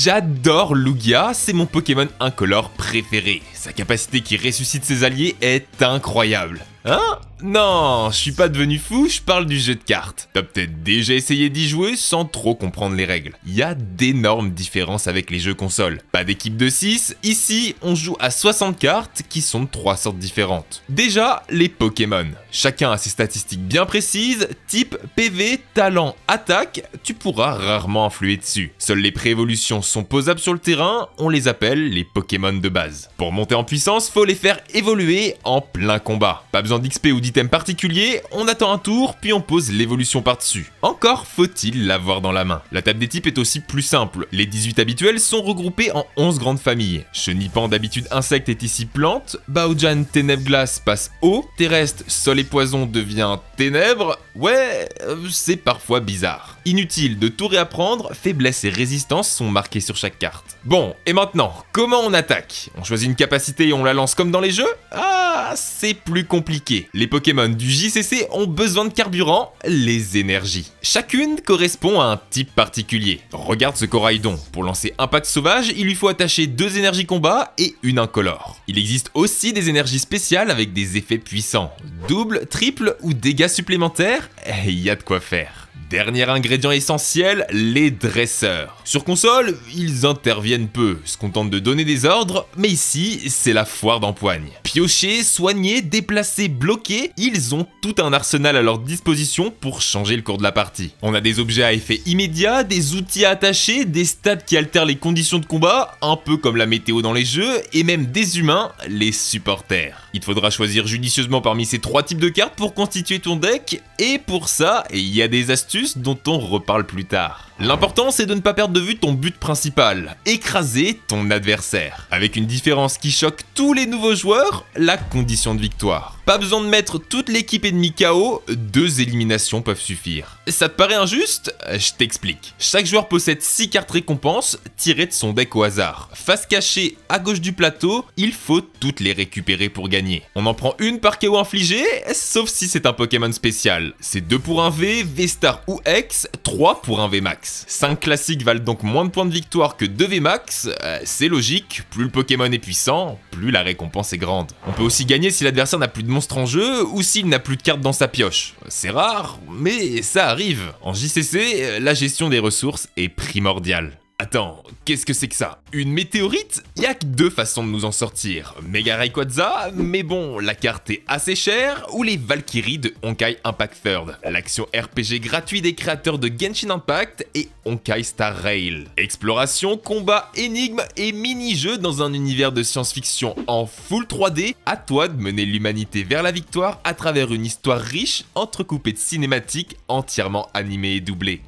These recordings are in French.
J'adore Lugia, c'est mon Pokémon incolore préféré. Sa capacité qui ressuscite ses alliés est incroyable. Hein? Non, je suis pas devenu fou, je parle du jeu de cartes. T'as peut-être déjà essayé d'y jouer sans trop comprendre les règles. Il y a d'énormes différences avec les jeux consoles. Pas d'équipe de 6, ici on joue à 60 cartes qui sont de 3 sortes différentes. Déjà, les Pokémon. Chacun a ses statistiques bien précises, type PV, talent, attaque, tu pourras rarement influer dessus. Seules les préévolutions sont posables sur le terrain, on les appelle les Pokémon de base. Pour monter en puissance, faut les faire évoluer en plein combat. Pas besoin d'XP ou d'items particuliers, on attend un tour, puis on pose l'évolution par-dessus. Encore faut-il l'avoir dans la main. La table des types est aussi plus simple. Les 18 habituels sont regroupés en 11 grandes familles. Chenipan d'habitude insecte est ici plante, Baojan ténèbres glace passe eau, terrestre sol et poison devient ténèbres. Ouais, c'est parfois bizarre. Inutile de tout réapprendre, faiblesse et résistance sont marqués sur chaque carte. Bon, et maintenant, comment on attaque? On choisit une capacité et on la lance comme dans les jeux? Ah, c'est plus compliqué. Les Pokémon du JCC ont besoin de carburant, les énergies. Chacune correspond à un type particulier. Regarde ce Coraidon. Pour lancer Impact Sauvage, il lui faut attacher 2 énergies combat et une incolore. Il existe aussi des énergies spéciales avec des effets puissants. Double, triple ou dégâts supplémentaires, il y a de quoi faire. Dernier ingrédient essentiel, les dresseurs. Sur console, ils interviennent peu, se contentent de donner des ordres, mais ici, c'est la foire d'empoigne. Piocher, soigner, déplacer, bloquer, ils ont tout un arsenal à leur disposition pour changer le cours de la partie. On a des objets à effet immédiat, des outils à attacher, des stats qui altèrent les conditions de combat, un peu comme la météo dans les jeux, et même des humains, les supporters. Il te faudra choisir judicieusement parmi ces 3 types de cartes pour constituer ton deck, et pour ça, il y a des astuces dont on reparle plus tard. L'important c'est de ne pas perdre de vue ton but principal, écraser ton adversaire. Avec une différence qui choque tous les nouveaux joueurs, la condition de victoire. Pas besoin de mettre toute l'équipe ennemie KO, 2 éliminations peuvent suffire. Ça te paraît injuste? Je t'explique. Chaque joueur possède 6 cartes récompenses tirées de son deck au hasard. Face cachée à gauche du plateau, il faut toutes les récupérer pour gagner. On en prend une par KO infligé, sauf si c'est un Pokémon spécial. C'est 2 pour un V, V-Star ou X, 3 pour un V-Max. 5 classiques valent donc moins de points de victoire que 2 V-Max, c'est logique, plus le Pokémon est puissant, plus la récompense est grande. On peut aussi gagner si l'adversaire n'a plus de monstres en jeu ou s'il n'a plus de cartes dans sa pioche. C'est rare, mais ça arrive. En JCC, la gestion des ressources est primordiale. Attends, qu'est-ce que c'est que ça? Une météorite? Y'a que 2 façons de nous en sortir. Mega Rayquaza, mais bon, la carte est assez chère, ou les Valkyries de Honkai Impact Third, l'action RPG gratuit des créateurs de Genshin Impact et Honkai Star Rail. Exploration, combat, énigmes et mini-jeux dans un univers de science-fiction en full 3D, à toi de mener l'humanité vers la victoire à travers une histoire riche, entrecoupée de cinématiques entièrement animées et doublées.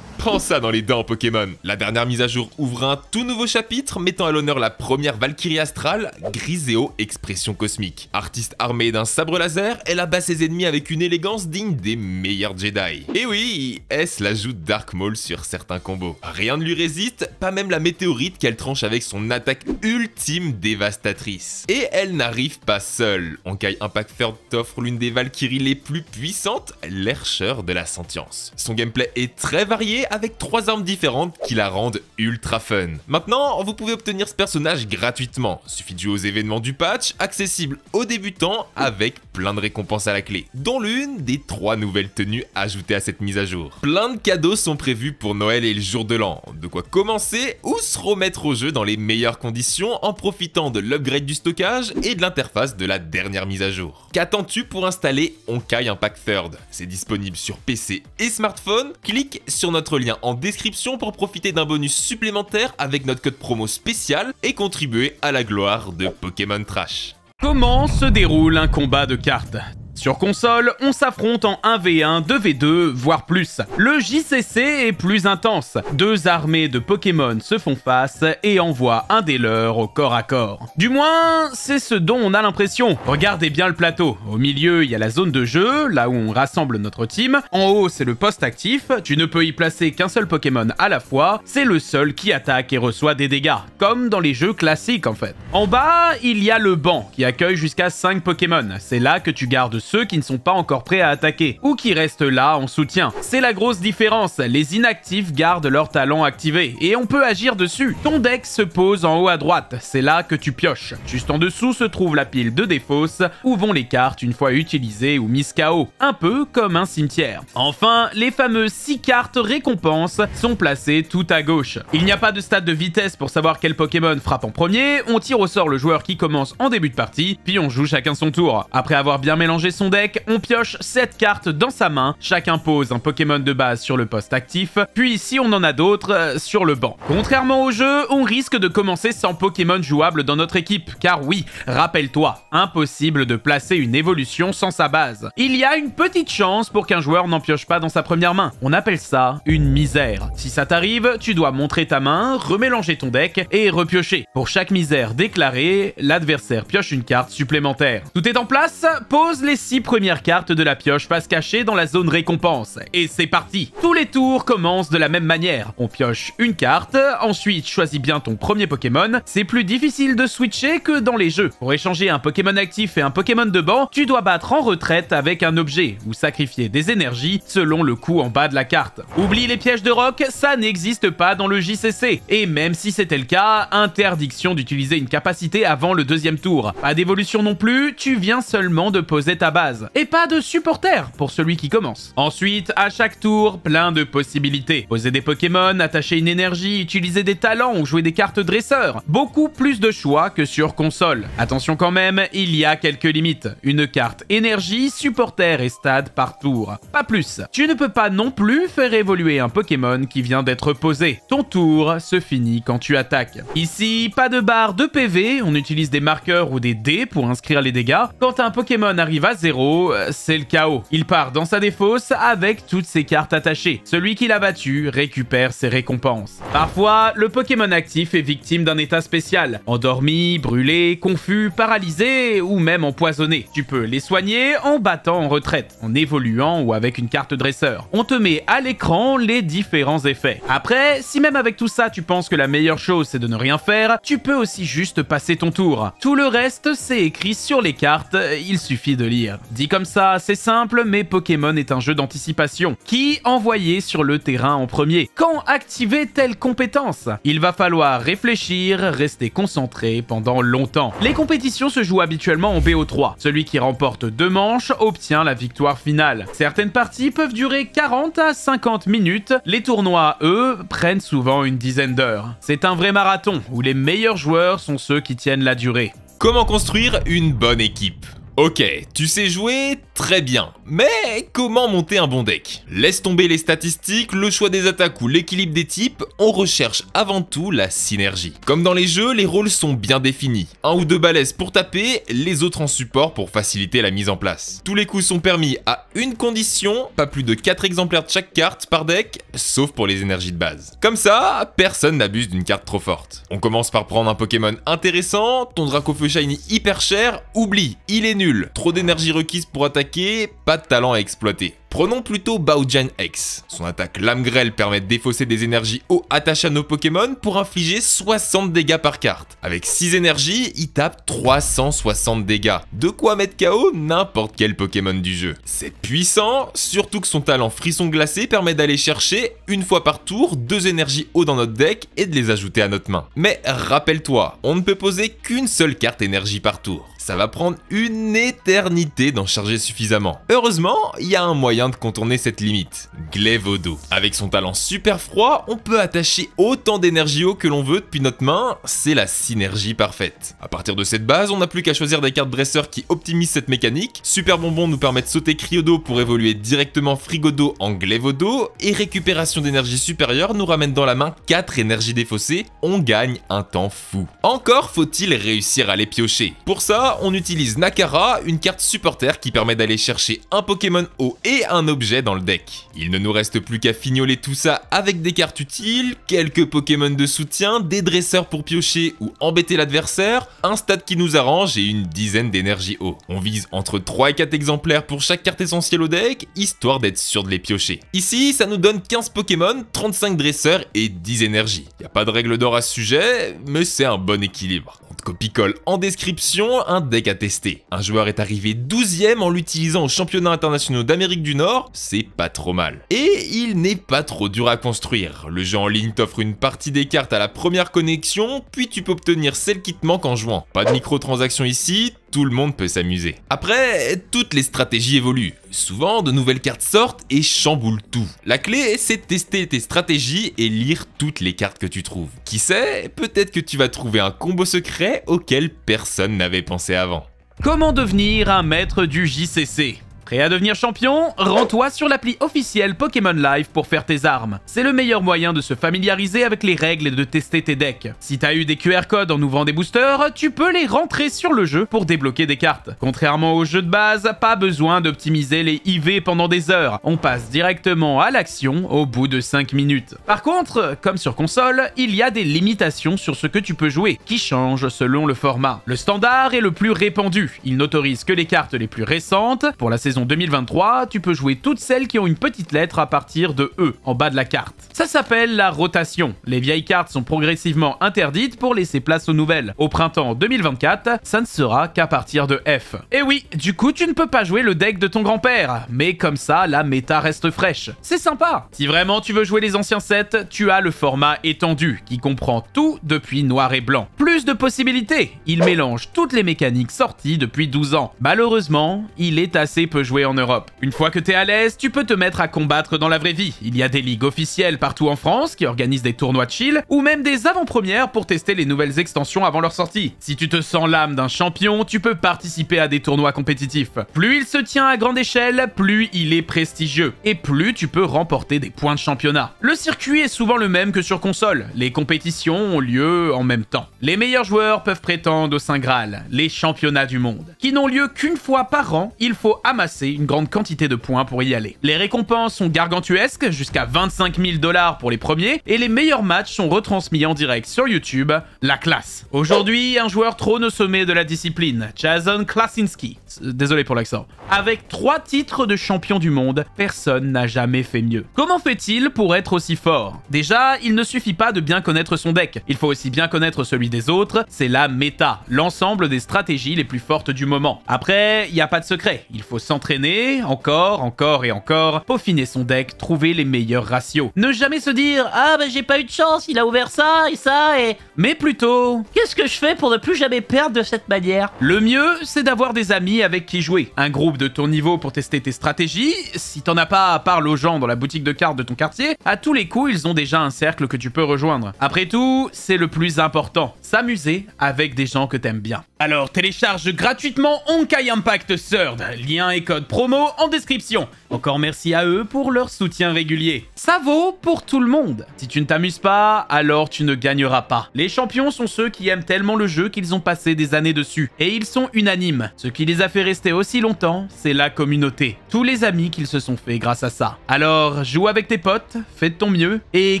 Prends ça dans les dents Pokémon. La dernière mise à jour ouvre un tout nouveau chapitre mettant à l'honneur la première Valkyrie astrale, Griseo Expression Cosmique. Artiste armée d'un sabre laser, elle abat ses ennemis avec une élégance digne des meilleurs Jedi. Et oui, S l'ajoute Dark Maul sur certains combos. Rien ne lui résiste, pas même la météorite qu'elle tranche avec son attaque ultime dévastatrice. Et elle n'arrive pas seule. Honkai Impact Third t'offre l'une des Valkyries les plus puissantes, l'Herscheur de la Sentience. Son gameplay est très varié avec 3 armes différentes qui la rendent ultra fun. Maintenant, vous pouvez obtenir ce personnage gratuitement. Suffit de jouer aux événements du patch, accessible aux débutants avec plein de récompenses à la clé, dont l'une des 3 nouvelles tenues ajoutées à cette mise à jour. Plein de cadeaux sont prévus pour Noël et le jour de l'an, de quoi commencer ou se remettre au jeu dans les meilleures conditions en profitant de l'upgrade du stockage et de l'interface de la dernière mise à jour. Qu'attends-tu pour installer Honkai Impact Third? C'est disponible sur PC et smartphone. Clique sur notre lien en description pour profiter d'un bonus supplémentaire avec notre code promo spécial et contribuer à la gloire de Pokémon Trash. Comment se déroule un combat de cartes ? Sur console, on s'affronte en 1v1, 2v2, voire plus. Le JCC est plus intense. 2 armées de Pokémon se font face et envoient un des leurs au corps à corps. Du moins, c'est ce dont on a l'impression. Regardez bien le plateau. Au milieu, il y a la zone de jeu, là où on rassemble notre team. En haut, c'est le poste actif. Tu ne peux y placer qu'un seul Pokémon à la fois. C'est le seul qui attaque et reçoit des dégâts, comme dans les jeux classiques en fait. En bas, il y a le banc qui accueille jusqu'à 5 Pokémon. C'est là que tu gardes ceux qui ne sont pas encore prêts à attaquer, ou qui restent là en soutien. C'est la grosse différence, les inactifs gardent leur talent activé, et on peut agir dessus. Ton deck se pose en haut à droite, c'est là que tu pioches. Juste en dessous se trouve la pile de défausse, où vont les cartes une fois utilisées ou mises KO, un peu comme un cimetière. Enfin, les fameuses 6 cartes récompenses sont placées tout à gauche. Il n'y a pas de stade de vitesse pour savoir quel Pokémon frappe en premier, on tire au sort le joueur qui commence en début de partie, puis on joue chacun son tour. Après avoir bien mélangé son deck, on pioche 7 cartes dans sa main, chacun pose un Pokémon de base sur le poste actif, puis si on en a d'autres, sur le banc. Contrairement au jeu, on risque de commencer sans Pokémon jouable dans notre équipe, car oui, rappelle-toi, impossible de placer une évolution sans sa base. Il y a une petite chance pour qu'un joueur n'en pioche pas dans sa première main. On appelle ça une misère. Si ça t'arrive, tu dois montrer ta main, remélanger ton deck et repiocher. Pour chaque misère déclarée, l'adversaire pioche une carte supplémentaire. Tout est en place, pose les 6 premières cartes de la pioche face cachée dans la zone récompense. Et c'est parti. Tous les tours commencent de la même manière. On pioche une carte, ensuite choisis bien ton premier Pokémon. C'est plus difficile de switcher que dans les jeux. Pour échanger un Pokémon actif et un Pokémon de banc, tu dois battre en retraite avec un objet ou sacrifier des énergies selon le coup en bas de la carte. Oublie les pièges de roc, ça n'existe pas dans le JCC. Et même si c'était le cas, interdiction d'utiliser une capacité avant le deuxième tour. Pas d'évolution non plus, tu viens seulement de poser ta base. Et pas de supporter pour celui qui commence. Ensuite, à chaque tour, plein de possibilités. Poser des Pokémon, attacher une énergie, utiliser des talents ou jouer des cartes dresseurs. Beaucoup plus de choix que sur console. Attention quand même, il y a quelques limites. Une carte énergie, supporter et stade par tour. Pas plus. Tu ne peux pas non plus faire évoluer un Pokémon qui vient d'être posé. Ton tour se finit quand tu attaques. Ici, pas de barre de PV, on utilise des marqueurs ou des dés pour inscrire les dégâts. Quand un Pokémon arrive à 0, c'est le chaos. Il part dans sa défausse avec toutes ses cartes attachées. Celui qui l'a battu récupère ses récompenses. Parfois, le Pokémon actif est victime d'un état spécial. Endormi, brûlé, confus, paralysé ou même empoisonné. Tu peux les soigner en battant en retraite, en évoluant ou avec une carte dresseur. On te met à l'écran les différents effets. Après, si même avec tout ça tu penses que la meilleure chose c'est de ne rien faire, tu peux aussi juste passer ton tour. Tout le reste c'est écrit sur les cartes, il suffit de lire. Dit comme ça, c'est simple, mais Pokémon est un jeu d'anticipation. Qui envoyer sur le terrain en premier? Quand activer telle compétence? Il va falloir réfléchir, rester concentré pendant longtemps. Les compétitions se jouent habituellement en BO3. Celui qui remporte 2 manches obtient la victoire finale. Certaines parties peuvent durer 40 à 50 minutes. Les tournois, eux, prennent souvent une dizaine d'heures. C'est un vrai marathon où les meilleurs joueurs sont ceux qui tiennent la durée. Comment construire une bonne équipe? Ok, tu sais jouer, très bien. Mais comment monter un bon deck? Laisse tomber les statistiques, le choix des attaques ou l'équilibre des types, on recherche avant tout la synergie. Comme dans les jeux, les rôles sont bien définis. 1 ou 2 balaises pour taper, les autres en support pour faciliter la mise en place. Tous les coups sont permis à une condition, pas plus de 4 exemplaires de chaque carte par deck, sauf pour les énergies de base. Comme ça, personne n'abuse d'une carte trop forte. On commence par prendre un Pokémon intéressant, ton Dracofeu Shiny hyper cher, oublie, il est nul. Trop d'énergie requise pour attaquer, pas de talent à exploiter. Prenons plutôt Baojan X. Son attaque Lame Grêle permet de défausser des énergies haut attachées à nos Pokémon pour infliger 60 dégâts par carte. Avec 6 énergies, il tape 360 dégâts. De quoi mettre KO n'importe quel Pokémon du jeu. C'est puissant, surtout que son talent Frisson Glacé permet d'aller chercher, une fois par tour, 2 énergies haut dans notre deck et de les ajouter à notre main. Mais rappelle-toi, on ne peut poser qu'une seule carte énergie par tour. Ça va prendre une éternité d'en charger suffisamment. Heureusement, il y a un moyen de contourner cette limite. Glévodo. Avec son talent super froid, on peut attacher autant d'énergie haut que l'on veut depuis notre main, c'est la synergie parfaite. À partir de cette base, on n'a plus qu'à choisir des cartes dresseurs qui optimisent cette mécanique. Super Bonbon nous permet de sauter Cryodo pour évoluer directement Frigodo en Glévodo, et récupération d'énergie supérieure nous ramène dans la main 4 énergies défaussées, on gagne un temps fou. Encore faut-il réussir à les piocher. Pour ça, on utilise Nakara, une carte supporter qui permet d'aller chercher un Pokémon haut et un objet dans le deck. Il ne nous reste plus qu'à fignoler tout ça avec des cartes utiles, quelques Pokémon de soutien, des dresseurs pour piocher ou embêter l'adversaire, un stade qui nous arrange et une dizaine d'énergie eau. On vise entre 3 et 4 exemplaires pour chaque carte essentielle au deck, histoire d'être sûr de les piocher. Ici, ça nous donne 15 Pokémon, 35 dresseurs et 10 énergies. Y a pas de règle d'or à ce sujet, mais c'est un bon équilibre. On te copie-colle en description un deck à tester. Un joueur est arrivé 12ème en l'utilisant aux championnats internationaux d'Amérique du Nord, c'est pas trop mal. Et il n'est pas trop dur à construire. Le jeu en ligne t'offre une partie des cartes à la première connexion, puis tu peux obtenir celle qui te manque en jouant. Pas de microtransactions ici, tout le monde peut s'amuser. Après, toutes les stratégies évoluent. Souvent, de nouvelles cartes sortent et chamboulent tout. La clé, c'est de tester tes stratégies et lire toutes les cartes que tu trouves. Qui sait, peut-être que tu vas trouver un combo secret auquel personne n'avait pensé avant. Comment devenir un maître du JCC ? Prêt à devenir champion? Rends-toi sur l'appli officielle Pokémon Live pour faire tes armes. C'est le meilleur moyen de se familiariser avec les règles et de tester tes decks. Si t'as eu des QR codes en ouvrant des boosters, tu peux les rentrer sur le jeu pour débloquer des cartes. Contrairement au jeu de base, pas besoin d'optimiser les IV pendant des heures. On passe directement à l'action au bout de 5 minutes. Par contre, comme sur console, il y a des limitations sur ce que tu peux jouer, qui changent selon le format. Le standard est le plus répandu. Il n'autorise que les cartes les plus récentes. Pour la saison 2023, tu peux jouer toutes celles qui ont une petite lettre à partir de E, en bas de la carte. Ça s'appelle la rotation. Les vieilles cartes sont progressivement interdites pour laisser place aux nouvelles. Au printemps 2024, ça ne sera qu'à partir de F. Et oui, du coup, tu ne peux pas jouer le deck de ton grand-père, mais comme ça, la méta reste fraîche. C'est sympa. Si vraiment tu veux jouer les anciens sets, tu as le format étendu, qui comprend tout depuis noir et blanc. Plus de possibilités. Il mélange toutes les mécaniques sorties depuis 12 ans. Malheureusement, il est assez peu jouer en Europe. Une fois que t'es à l'aise, tu peux te mettre à combattre dans la vraie vie. Il y a des ligues officielles partout en France qui organisent des tournois de chill ou même des avant-premières pour tester les nouvelles extensions avant leur sortie. Si tu te sens l'âme d'un champion, tu peux participer à des tournois compétitifs. Plus il se tient à grande échelle, plus il est prestigieux et plus tu peux remporter des points de championnat. Le circuit est souvent le même que sur console. Les compétitions ont lieu en même temps. Les meilleurs joueurs peuvent prétendre au Saint Graal, les championnats du monde, qui n'ont lieu qu'une fois par an. Il faut amasser une grande quantité de points pour y aller. Les récompenses sont gargantuesques, jusqu'à 25 000 $ pour les premiers, et les meilleurs matchs sont retransmis en direct sur YouTube. La classe. Aujourd'hui, un joueur trône au sommet de la discipline, Jason Klasinski. Désolé pour l'accent. Avec 3 titres de champion du monde, personne n'a jamais fait mieux. Comment fait-il pour être aussi fort? Déjà, il ne suffit pas de bien connaître son deck. Il faut aussi bien connaître celui des autres. C'est la méta, l'ensemble des stratégies les plus fortes du moment. Après, il n'y a pas de secret. Il faut s'entraîner, encore et encore, peaufiner son deck, trouver les meilleurs ratios. Ne jamais se dire « Ah bah j'ai pas eu de chance, il a ouvert ça et... » Mais plutôt « Qu'est-ce que je fais pour ne plus jamais perdre de cette manière ?» Le mieux, c'est d'avoir des amis avec qui jouer. Un groupe de ton niveau pour tester tes stratégies. Si t'en as pas, parle aux gens dans la boutique de cartes de ton quartier. À tous les coups, ils ont déjà un cercle que tu peux rejoindre. Après tout, c'est le plus important. S'amuser avec des gens que t'aimes bien. Alors, télécharge gratuitement Honkai Impact Third. Lien et code promo en description. Encore merci à eux pour leur soutien régulier. Ça vaut pour tout le monde. Si tu ne t'amuses pas, alors tu ne gagneras pas. Les champions sont ceux qui aiment tellement le jeu qu'ils ont passé des années dessus. Et ils sont unanimes. Ce qui les a fait rester aussi longtemps, c'est la communauté. Tous les amis qu'ils se sont fait grâce à ça. Alors, joue avec tes potes, fais de ton mieux, et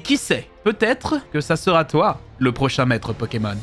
qui sait, peut-être que ça sera toi, le prochain maître Pokémon.